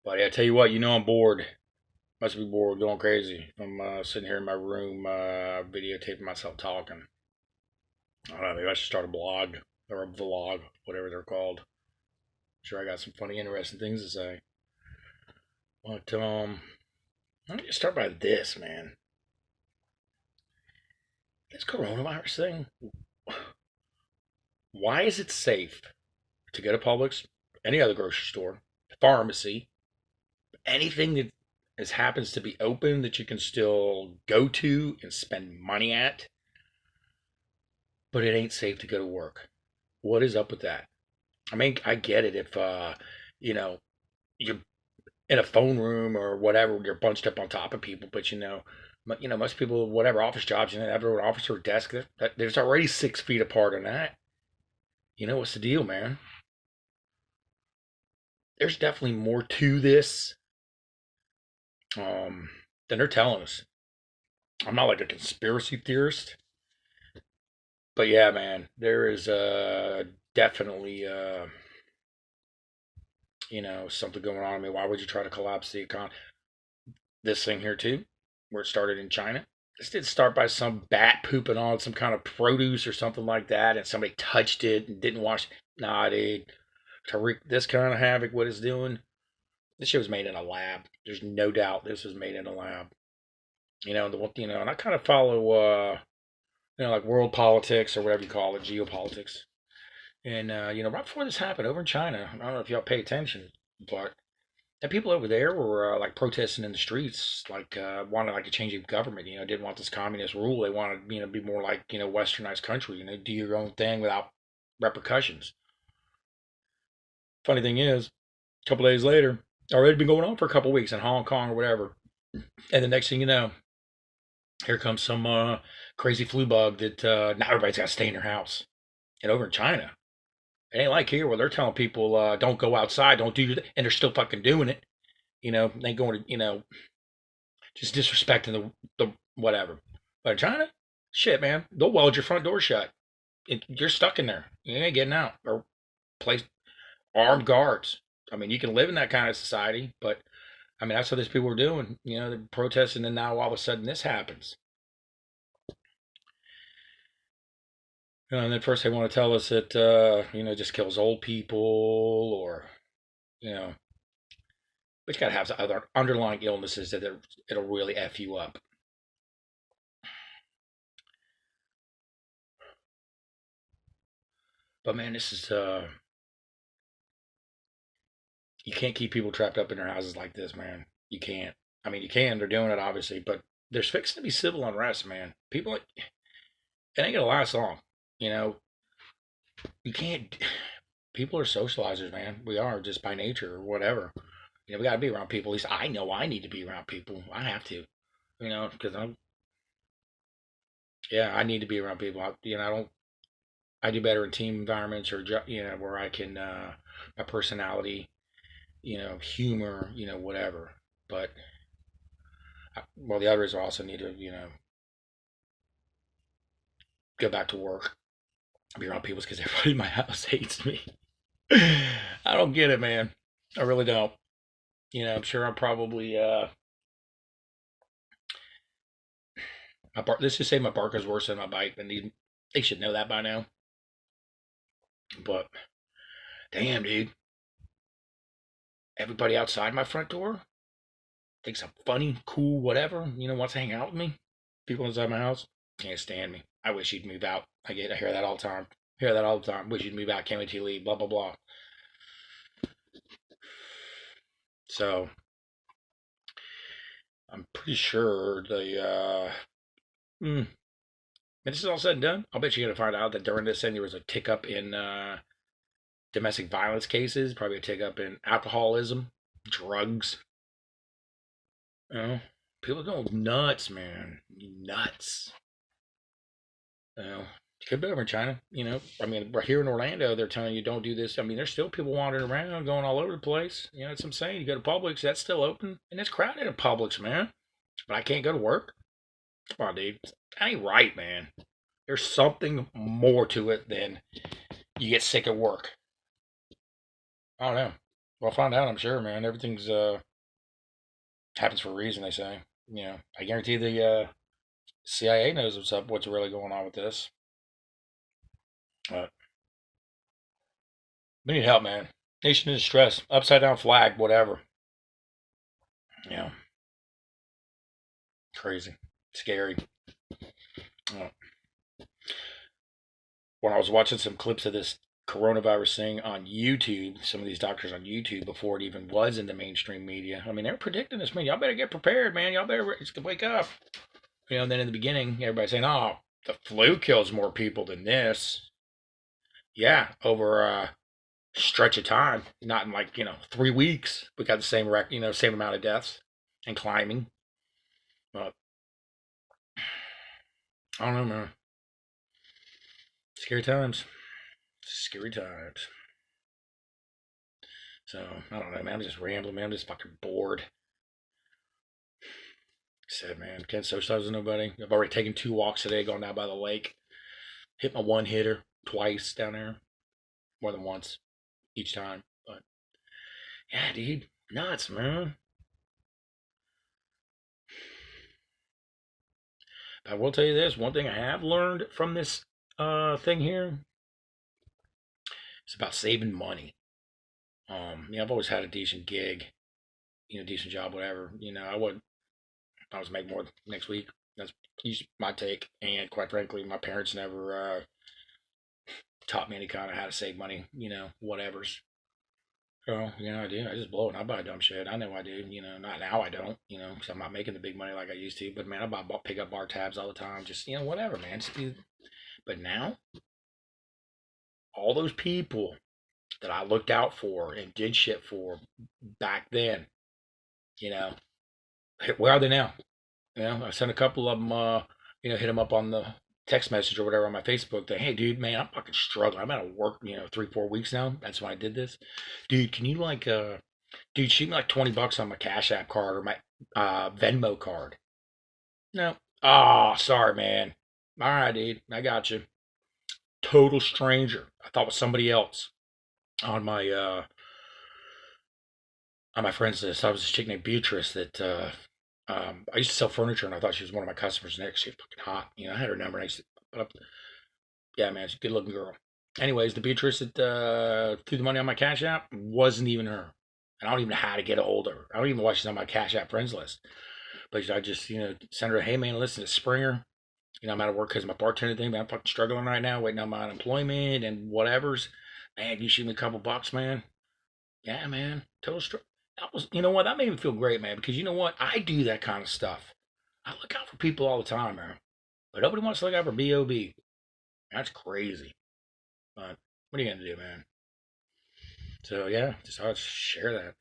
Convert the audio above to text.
But yeah, I tell you what, I'm bored. Must be bored, going crazy. I'm sitting here in my room, videotaping myself talking. I don't know, maybe I should start a blog or a vlog, whatever they're called. Sure, I got some funny, interesting things to say. But let me just start by this, man. This coronavirus thing. Why is it safe to go to Publix, any other grocery store, pharmacy, anything that happens to be open that you can still go to and spend money at, but it ain't safe to go to work? What is up with that? I mean, I get it if you know, you're in a phone room or whatever, you're bunched up on top of people, but most people, whatever office jobs, have their own office or desk. There's already 6 feet apart on that. What's the deal, man? There's definitely more to this um, than they're telling us. I'm not like a conspiracy theorist, but yeah, man, there is definitely something going on. I mean, why would you try to collapse the economy? This thing here too, where it started in China. This did start by some bat pooping on some kind of produce or something like that, and somebody touched it and didn't wash. Nah, dude, to wreak this kind of havoc, what it's doing. This shit was made in a lab. There's no doubt this was made in a lab. And I kind of follow, like world politics or whatever you call it, geopolitics. And right before this happened over in China, I don't know if y'all pay attention, but the people over there were like protesting in the streets, like wanted like a change of government. Didn't want this communist rule. They wanted be more like westernized country. Do your own thing without repercussions. Funny thing is, a couple days later, already been going on for a couple weeks in Hong Kong or whatever, and the next thing you know, here comes some crazy flu bug that now everybody's got to stay in their house. And over in China, it ain't like here where they're telling people don't go outside, don't do your and they're still fucking doing it. They going to just disrespecting the whatever. But in China, shit, man, they'll weld your front door shut. You're stuck in there. You ain't getting out. Or place armed guards. I mean, you can live in that kind of society, but I mean that's what these people are doing. They're protesting, and now all of a sudden this happens. And then first they want to tell us that just kills old people, or you know, but you gotta have other underlying illnesses that it'll really f you up. But man, this is you can't keep people trapped up in their houses like this, man. You can't. I mean, you can. They're doing it obviously, but there's fixing to be civil unrest, man. People, it ain't gonna last long. You know, you can't. People are socializers, man. We are just by nature or whatever. We gotta be around people. At least I know I need to be around people. I have to, because yeah, I need to be around people. I don't. I do better in team environments or where I can my personality, humor, whatever. But well, the others also need to, go back to work, be around people because everybody in my house hates me. I don't get it, man. I really don't. I'm sure I'm probably let's just say my bark is worse than my bite, and they should know that by now. But damn, dude, everybody outside my front door thinks I'm funny, cool, whatever. Wants to hang out with me. People inside my house can't stand me. I wish you'd move out. I hear that all the time. Hear that all the time. Wish you'd move out. Can't wait till you leave. Blah blah blah. So I'm pretty sure when this is all said and done, I'll bet you're gonna find out that during this thing there was a tick up in domestic violence cases, probably a tick up in alcoholism, drugs. You know, people are going nuts, man, nuts. It could be over in China. I mean, right here in Orlando, they're telling you don't do this. I mean, there's still people wandering around, going all over the place. That's what I'm saying. You go to Publix, that's still open, and it's crowded at Publix, man. But I can't go to work. Come on, dude. That ain't right, man. There's something more to it than you get sick at work. I don't know. We'll find out, I'm sure, man. Everything's happens for a reason, they say. I guarantee the CIA knows what's up, what's really going on with this. But we need help, man. Nation in distress, upside down flag, whatever. Yeah, crazy, scary. Uh, when I was watching some clips of this coronavirus thing on YouTube, some of these doctors on YouTube before it even was in the mainstream media. I mean, they're predicting this, man. Y'all better get prepared, man. Y'all better wake up. And then in the beginning, everybody's saying, "Oh, the flu kills more people than this." Yeah, over a stretch of time, not in 3 weeks, we got the same amount of deaths and climbing. But I don't know, man. Scary times. Scary times. So I don't know, man. I'm just rambling, man. I'm just fucking bored. Said, man, can't socialize with nobody. I've already taken 2 walks today, going down by the lake. Hit my one hitter twice down there, more than once each time. But yeah, dude, nuts, man. I will tell you this: one thing I have learned from this thing here is about saving money. I've always had a decent gig, decent job, whatever. I was making more next week. That's usually my take. And quite frankly, my parents never taught me any kind of how to save money. Whatever's. Oh, I do. I just blow it. I buy dumb shit. I know I do. Not now. I don't. Because I'm not making the big money like I used to. But man, pick up bar tabs all the time. Just whatever, man. Just do. But now, all those people that I looked out for and did shit for back then, you know, where are they now? I sent a couple of them, hit them up on the text message or whatever on my Facebook. That, hey, dude, man, I'm fucking struggling. I'm out of work, 3-4 weeks now. That's when I did this. Dude, can you dude, shoot me like $20 on my Cash App card or my Venmo card? No. Oh, sorry, man. All right, dude, I got you. Total stranger. I thought it was somebody else on my friends list. I was this chick named Beatrice that I used to sell furniture, and I thought she was one of my customers next. She was fucking hot. I had her number, and I used to put up. Yeah, man, she's a good looking girl. Anyways, the Beatrice that threw the money on my Cash App wasn't even her. And I don't even know how to get a hold of her. I don't even know why she's on my Cash App friends list. But I just, send her, hey, man, listen to Springer. I'm out of work because of my bartending thing, but I'm fucking struggling right now, waiting on my unemployment and whatever's. Man, you shoot me a couple bucks, man. Yeah, man. Total struggle. That was, what? That made me feel great, man, because you know what? I do that kind of stuff. I look out for people all the time, man. But nobody wants to look out for B.O.B. That's crazy. But what are you going to do, man? So, yeah, just thought I'd share that.